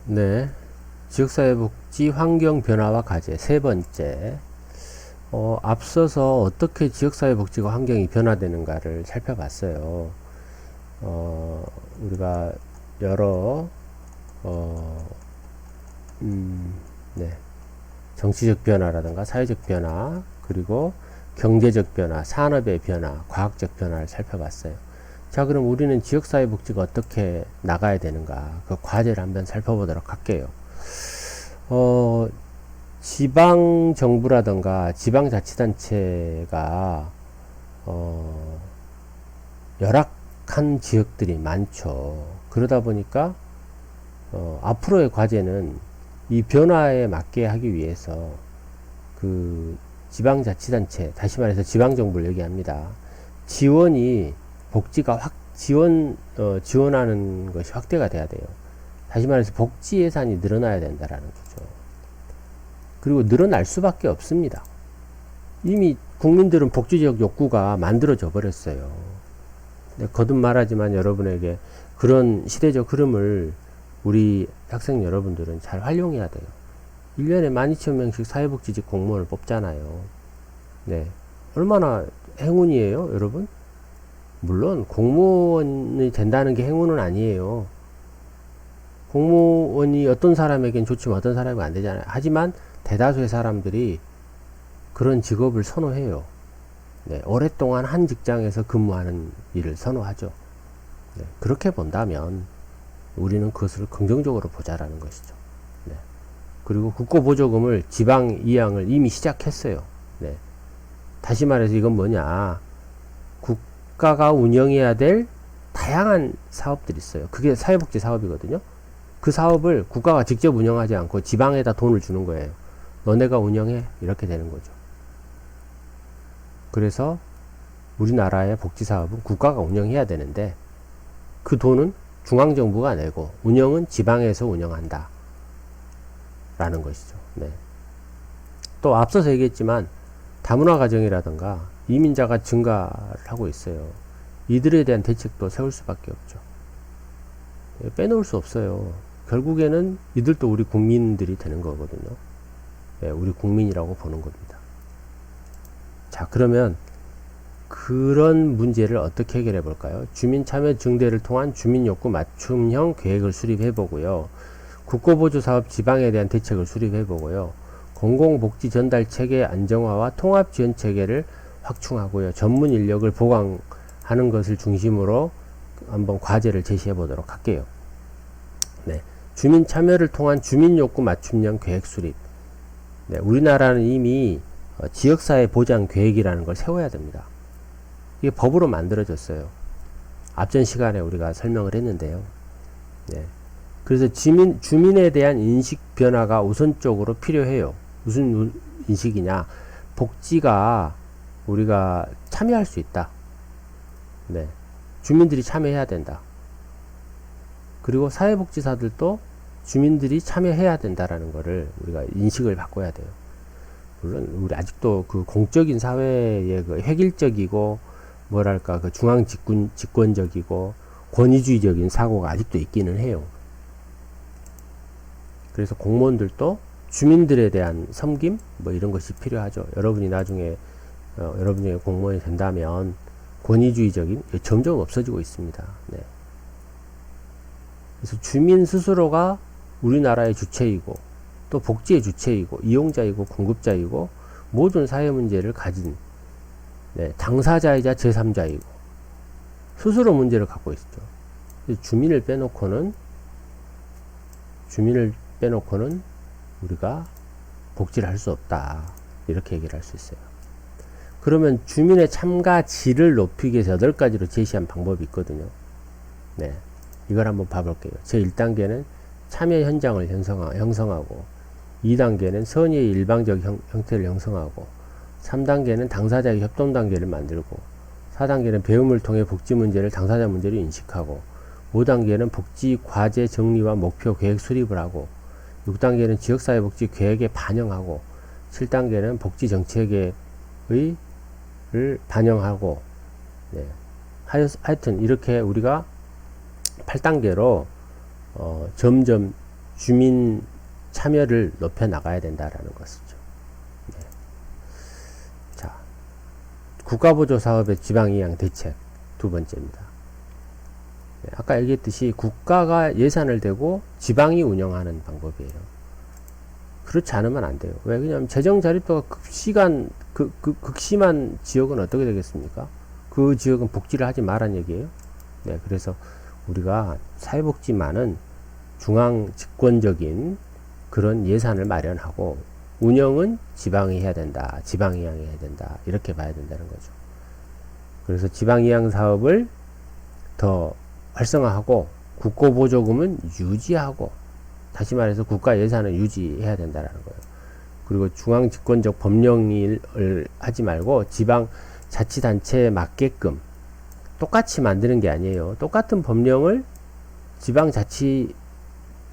네. 지역사회복지 환경 변화와 과제 세 번째. 앞서서 어떻게 지역사회복지가 환경이 변화되는가를 살펴봤어요. 우리가 여러, 어, 네. 정치적 변화라든가 사회적 변화, 그리고 경제적 변화, 산업의 변화, 과학적 변화를 살펴봤어요. 자, 그럼 우리는 지역사회복지가 어떻게 나가야 되는가, 그 과제를 한번 살펴보도록 할게요. 어, 지방정부라든가 지방자치단체가 열악한 지역들이 많죠. 그러다 보니까 앞으로의 과제는 이 변화에 맞게 하기 위해서 그 지방자치단체, 다시 말해서 지방정부를 얘기합니다. 지원이 복지가 지원하는 것이 확대가 돼야 돼요. 다시 말해서 복지 예산이 늘어나야 된다라는 거죠. 그리고 늘어날 수밖에 없습니다. 이미 국민들은 복지적 욕구가 만들어져 버렸어요. 거듭 말하지만 여러분에게 그런 시대적 흐름을 우리 학생 여러분들은 잘 활용해야 돼요. 1년에 12,000명씩 사회복지직 공무원을 뽑잖아요. 네. 얼마나 행운이에요, 여러분? 물론 공무원이 된다는 게 행운은 아니에요. 공무원이 어떤 사람에겐 좋지만 어떤 사람에겐 안 되잖아요. 하지만 대다수의 사람들이 그런 직업을 선호해요. 네, 오랫동안 한 직장에서 근무하는 일을 선호하죠. 네, 그렇게 본다면 우리는 그것을 긍정적으로 보자라는 것이죠. 네. 그리고 국고보조금을 지방 이양을 이미 시작했어요. 네. 다시 말해서 이건 뭐냐, 국가가 운영해야 될 다양한 사업들이 있어요. 그게 사회복지 사업이거든요. 그 사업을 국가가 직접 운영하지 않고 지방에다 돈을 주는 거예요. 너네가 운영해, 이렇게 되는 거죠. 그래서 우리나라의 복지사업은 국가가 운영해야 되는데 그 돈은 중앙정부가 내고 운영은 지방에서 운영한다 라는 것이죠. 네. 또 앞서서 얘기했지만 다문화 가정이라든가 이민자가 증가를 하고 있어요. 이들에 대한 대책도 세울 수밖에 없죠. 빼놓을 수 없어요. 결국에는 이들도 우리 국민들이 되는 거거든요. 네, 우리 국민이라고 보는 겁니다. 자, 그러면 그런 문제를 어떻게 해결해 볼까요? 주민참여 증대를 통한 주민욕구 맞춤형 계획을 수립해 보고요. 국고보조사업 지방에 대한 대책을 수립해 보고요. 공공복지 전달 체계 안정화와 통합지원체계를 확충하고요. 전문 인력을 보강하는 것을 중심으로 한번 과제를 제시해 보도록 할게요. 네. 주민 참여를 통한 주민욕구 맞춤형 계획 수립. 네. 우리나라는 이미 지역사회 보장 계획이라는 걸 세워야 됩니다. 이게 법으로 만들어졌어요. 앞전 시간에 우리가 설명을 했는데요. 네. 그래서 주민에 대한 인식 변화가 우선적으로 필요해요. 무슨 인식이냐? 복지가 우리가 참여할 수 있다. 네. 주민들이 참여해야 된다. 그리고 사회복지사들도 주민들이 참여해야 된다라는 거를 우리가 인식을 바꿔야 돼요. 물론 우리 아직도 그 공적인 사회의 그 획일적이고 뭐랄까 그 중앙 집권적이고 권위주의적인 사고가 아직도 있기는 해요. 그래서 공무원들도 주민들에 대한 섬김 뭐 이런 것이 필요하죠. 여러분이 나중에 여러분 중에 공무원이 된다면 권위주의적인 점점 없어지고 있습니다. 네. 그래서 주민 스스로가 우리나라의 주체이고 또 복지의 주체이고 이용자이고 공급자이고 모든 사회 문제를 가진 네, 당사자이자 제3자이고 스스로 문제를 갖고 있죠. 주민을 빼놓고는 우리가 복지를 할 수 없다. 이렇게 얘기를 할 수 있어요. 그러면 주민의 참가질을 높이기 위해서 8가지로 제시한 방법이 있거든요. 네. 이걸 한번 봐볼게요. 제1단계는 참여 현장을 형성하고 2단계는 선의의 일방적 형태를 형성하고 3단계는 당사자의 협동 단계를 만들고 4단계는 배움을 통해 복지 문제를 당사자 문제로 인식하고 5단계는 복지 과제 정리와 목표 계획 수립을 하고 6단계는 지역사회복지 계획에 반영하고 7단계는 복지 정책의 반영하고 네. 하여튼 이렇게 우리가 8단계로 점점 주민 참여를 높여 나가야 된다라는 것이죠. 네. 자, 국가보조 사업의 지방이양 대책 두 번째입니다. 네, 아까 얘기했듯이 국가가 예산을 대고 지방이 운영하는 방법이에요. 그렇지 않으면 안 돼요. 왜? 왜냐하면 재정 자립도가 극심한 지역은 어떻게 되겠습니까? 그 지역은 복지를 하지 말란 얘기예요. 네, 그래서 우리가 사회복지만은 중앙 집권적인 그런 예산을 마련하고 운영은 지방이 해야 된다. 지방이양이 해야 된다. 이렇게 봐야 된다는 거죠. 그래서 지방이양 사업을 더 활성화하고 국고보조금은 유지하고, 다시 말해서 국가 예산을 유지해야 된다는 거예요. 그리고 중앙 집권적 법령을 하지 말고 지방 자치단체에 맞게끔 똑같이 만드는 게 아니에요. 똑같은 법령을 지방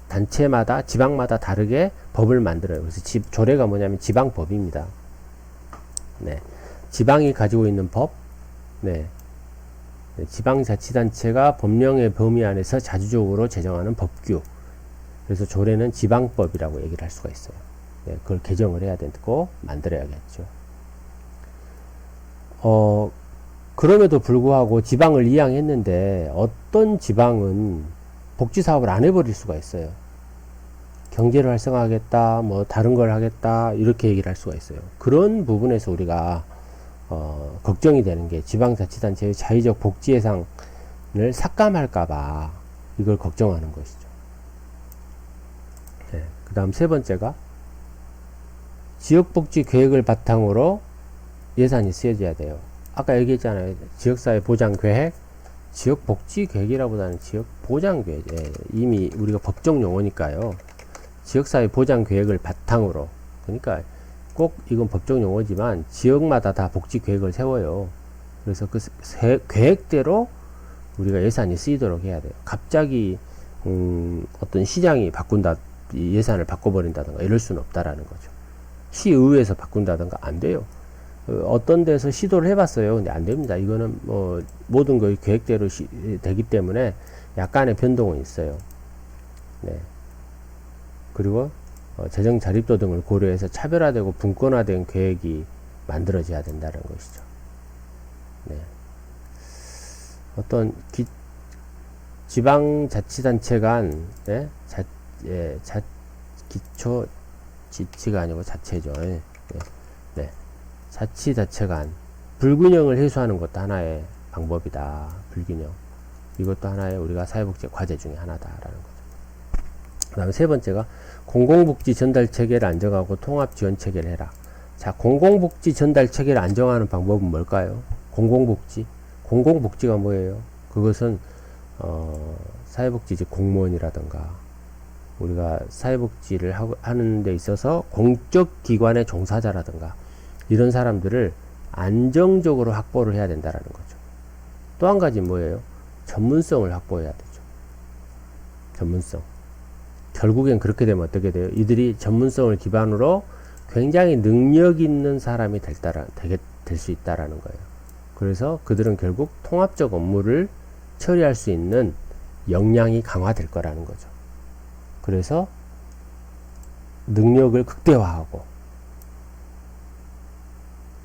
자치단체마다, 지방마다 다르게 법을 만들어요. 그래서 조례가 뭐냐면 지방법입니다. 네. 지방이 가지고 있는 법, 네. 지방자치단체가 법령의 범위 안에서 자주적으로 제정하는 법규. 그래서 조례는 지방법이라고 얘기를 할 수가 있어요. 네, 그걸 개정을 해야 되고 만들어야겠죠. 그럼에도 불구하고 지방을 이양했는데 어떤 지방은 복지사업을 안 해버릴 수가 있어요. 경제를 활성화하겠다, 뭐 다른 걸 하겠다, 이렇게 얘기를 할 수가 있어요. 그런 부분에서 우리가 걱정이 되는 게 지방자치단체의 자의적 복지 예산을 삭감할까봐 이걸 걱정하는 것이죠. 네, 그 다음 세 번째가 지역복지 계획을 바탕으로 예산이 쓰여져야 돼요. 아까 얘기했잖아요. 지역사회 보장 계획, 지역복지 계획이라보다는 지역보장 계획. 예, 이미 우리가 법정 용어니까요. 지역사회 보장 계획을 바탕으로. 그러니까 꼭 이건 법정 용어지만 지역마다 다 복지 계획을 세워요. 그래서 그 계획대로 우리가 예산이 쓰이도록 해야 돼요. 갑자기 어떤 시장이 바꾼다, 예산을 바꿔버린다든가 이럴 수는 없다라는 거죠. 시의회에서 바꾼다든가 안 돼요. 어떤 데서 시도를 해봤어요. 근데 안 됩니다. 이거는 뭐 모든 거 계획대로 되기 때문에 약간의 변동은 있어요. 네. 그리고 재정 자립도 등을 고려해서 차별화되고 분권화된 계획이 만들어져야 된다는 것이죠. 네. 어떤 지방자치단체 간, 네? 기초 지치가 아니고 자체죠. 네. 네. 자치자체 간 불균형을 해소하는 것도 하나의 방법이다. 불균형. 이것도 하나의 우리가 사회복지 과제 중에 하나다라는 거죠. 그 다음에 세 번째가 공공복지 전달 체계를 안정하고 통합 지원 체계를 해라. 자, 공공복지 전달 체계를 안정하는 방법은 뭘까요? 공공복지가 뭐예요? 그것은 사회복지 공무원이라든가 우리가 사회복지를 하는 데 있어서 공적기관의 종사자라든가 이런 사람들을 안정적으로 확보를 해야 된다라는 거죠. 또 한 가지 뭐예요? 전문성을 확보해야 되죠. 전문성. 결국엔 그렇게 되면 어떻게 돼요? 이들이 전문성을 기반으로 굉장히 능력 있는 사람이 될 수 있다라는 거예요. 그래서 그들은 결국 통합적 업무를 처리할 수 있는 역량이 강화될 거라는 거죠. 그래서 능력을 극대화하고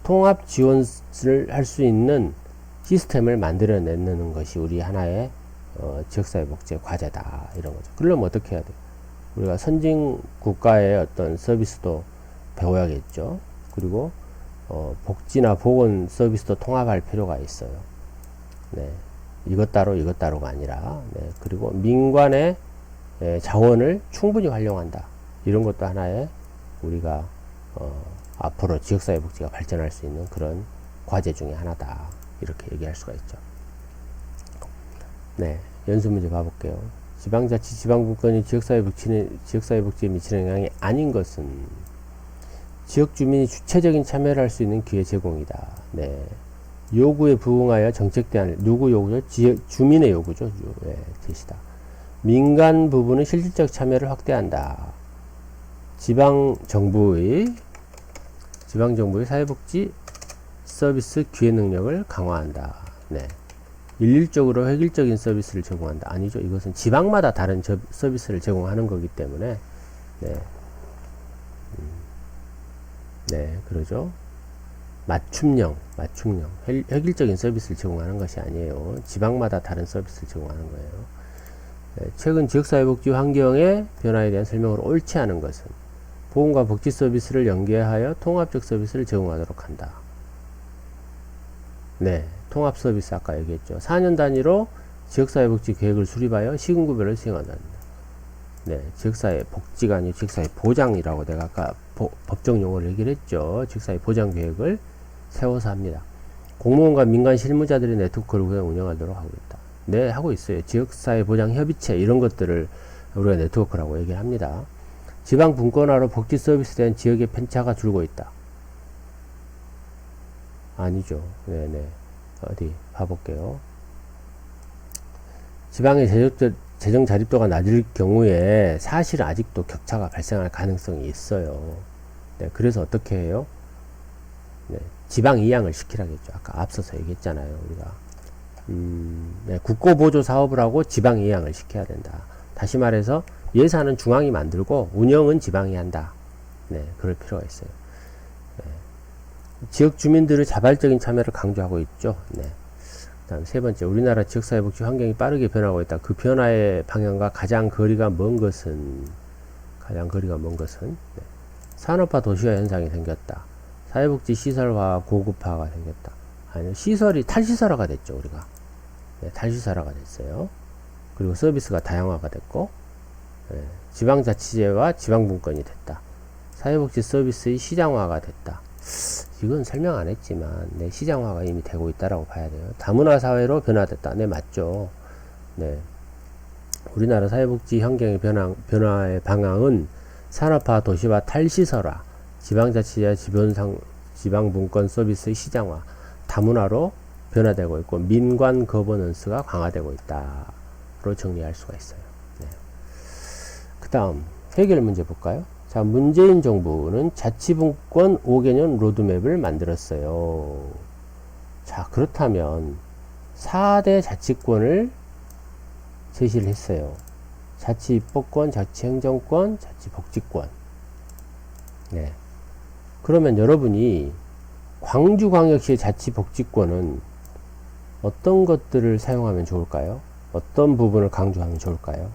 통합 지원을 할 수 있는 시스템을 만들어내는 것이 우리 하나의 지역사회복지의 과제다, 이런 거죠. 그러려면 어떻게 해야 돼요? 우리가 선진 국가의 어떤 서비스도 배워야겠죠. 그리고 복지나 보건 서비스도 통합할 필요가 있어요. 네. 이것 따로가 아니라, 네. 그리고 민관의 자원을 충분히 활용한다. 이런 것도 하나의 우리가 앞으로 지역사회복지가 발전할 수 있는 그런 과제 중에 하나다. 이렇게 얘기할 수가 있죠. 네. 연수 문제 봐볼게요. 지방자치, 지방분권이 지역사회복지에 미치는 영향이 아닌 것은 지역 주민이 주체적인 참여를 할 수 있는 기회 제공이다. 네. 요구에 부응하여 정책 대안을, 누구 요구죠? 주민의 요구죠. 네, 제시다. 민간 부분은 실질적 참여를 확대한다. 지방정부의 사회복지 서비스 기획 능력을 강화한다. 네. 일률적으로 획일적인 서비스를 제공한다. 아니죠. 이것은 지방마다 다른 서비스를 제공하는 거기 때문에, 네. 네, 그러죠. 맞춤형, 획일적인 서비스를 제공하는 것이 아니에요. 지방마다 다른 서비스를 제공하는 거예요. 네, 최근 지역사회복지 환경의 변화에 대한 설명을 옳지 않은 것은 보건과 복지 서비스를 연계하여 통합적 서비스를 제공하도록 한다. 네, 통합 서비스 아까 얘기했죠. 4년 단위로 지역사회복지 계획을 수립하여 시군구별로 수행한다. 네, 지역사회 복지가 아니고 지역사회 보장이라고 내가 아까 법정 용어를 얘기를 했죠. 지역사회 보장 계획을 세워서 합니다. 공무원과 민간 실무자들의 네트워크를 운영하도록 하고 있다. 네, 하고 있어요. 지역사회 보장 협의체 이런 것들을 우리가 네트워크라고 얘기를 합니다. 지방 분권화로 복지 서비스에 대한 지역의 편차가 줄고 있다. 아니죠. 네네. 어디 봐볼게요. 지방의 재정 자립도가 낮을 경우에 사실 아직도 격차가 발생할 가능성이 있어요. 네, 그래서 어떻게 해요? 네, 지방 이양을 시키라겠죠. 아까 앞서서 얘기했잖아요. 우리가 네, 국고보조 사업을 하고 지방 이양을 시켜야 된다. 다시 말해서 예산은 중앙이 만들고 운영은 지방이 한다. 네, 그럴 필요가 있어요. 네. 지역 주민들의 자발적인 참여를 강조하고 있죠. 네. 다음 세 번째, 우리나라 지역사회복지 환경이 빠르게 변하고 있다. 그 변화의 방향과 가장 거리가 먼 것은 네. 산업화 도시화 현상이 생겼다. 사회복지 시설화 고급화가 생겼다. 아니요, 시설이 탈시설화가 됐죠. 우리가 네, 탈시설화가 됐어요. 그리고 서비스가 다양화가 됐고, 네, 지방자치제와 지방분권이 됐다. 사회복지 서비스의 시장화가 됐다. 이건 설명 안 했지만, 네, 시장화가 이미 되고 있다라고 봐야 돼요. 다문화 사회로 변화됐다. 네, 맞죠. 네. 우리나라 사회복지 환경의 변화의 방향은 산업화, 도시화, 탈시설화, 지방자치제, 지방분권 서비스의 시장화, 다문화로 변화되고 있고, 민관 거버넌스가 강화되고 있다로 정리할 수가 있어요. 네. 그 다음, 해결 문제 볼까요? 자, 문재인 정부는 자치분권 5개년 로드맵을 만들었어요. 자, 그렇다면 4대 자치권을 제시를 했어요. 자치입법권, 자치행정권, 자치복지권. 네. 그러면 여러분이 광주광역시의 자치복지권은 어떤 것들을 사용하면 좋을까요? 어떤 부분을 강조하면 좋을까요?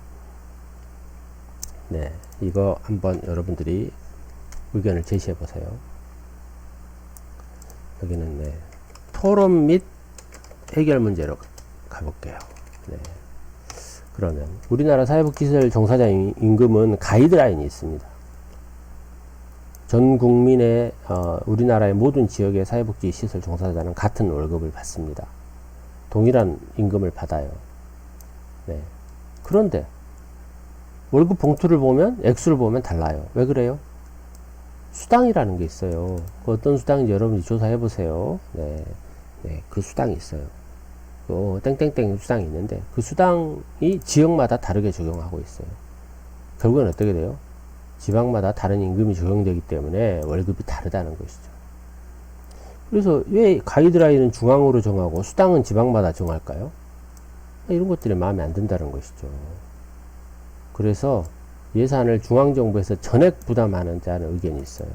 네, 이거 한번 여러분들이 의견을 제시해 보세요. 여기는 네, 토론 및 해결 문제로 가볼게요. 네. 그러면 우리나라 사회복지시설 종사자 임금은 가이드라인이 있습니다. 전 국민의 우리나라의 모든 지역의 사회복지시설 종사자는 같은 월급을 받습니다. 동일한 임금을 받아요. 네. 그런데 월급 봉투를 보면 액수를 보면 달라요. 왜 그래요? 수당이라는 게 있어요. 그 어떤 수당인지 여러분이 조사해 보세요. 네. 네, 그 수당이 있어요. 땡땡땡 수당이 있는데 그 수당이 지역마다 다르게 적용하고 있어요. 결국은 어떻게 돼요? 지방마다 다른 임금이 적용되기 때문에 월급이 다르다는 것이죠. 그래서 왜 가이드라인은 중앙으로 정하고 수당은 지방마다 정할까요? 이런 것들이 마음에 안 든다는 것이죠. 그래서 예산을 중앙정부에서 전액 부담하자는 의견이 있어요.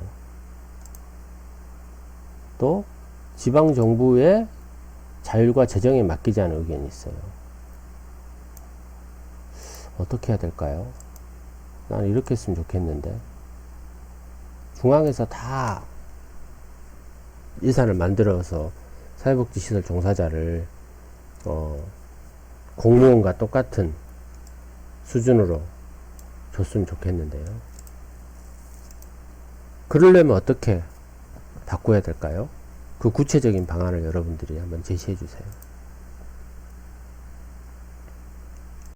또 지방정부의 자율과 재정에 맡기자는 의견이 있어요. 어떻게 해야 될까요? 나는 이렇게 했으면 좋겠는데, 중앙에서 다 예산을 만들어서 사회복지시설 종사자를 공무원과 똑같은 수준으로 줬으면 좋겠는데요. 그러려면 어떻게 바꿔야 될까요? 그 구체적인 방안을 여러분들이 한번 제시해 주세요.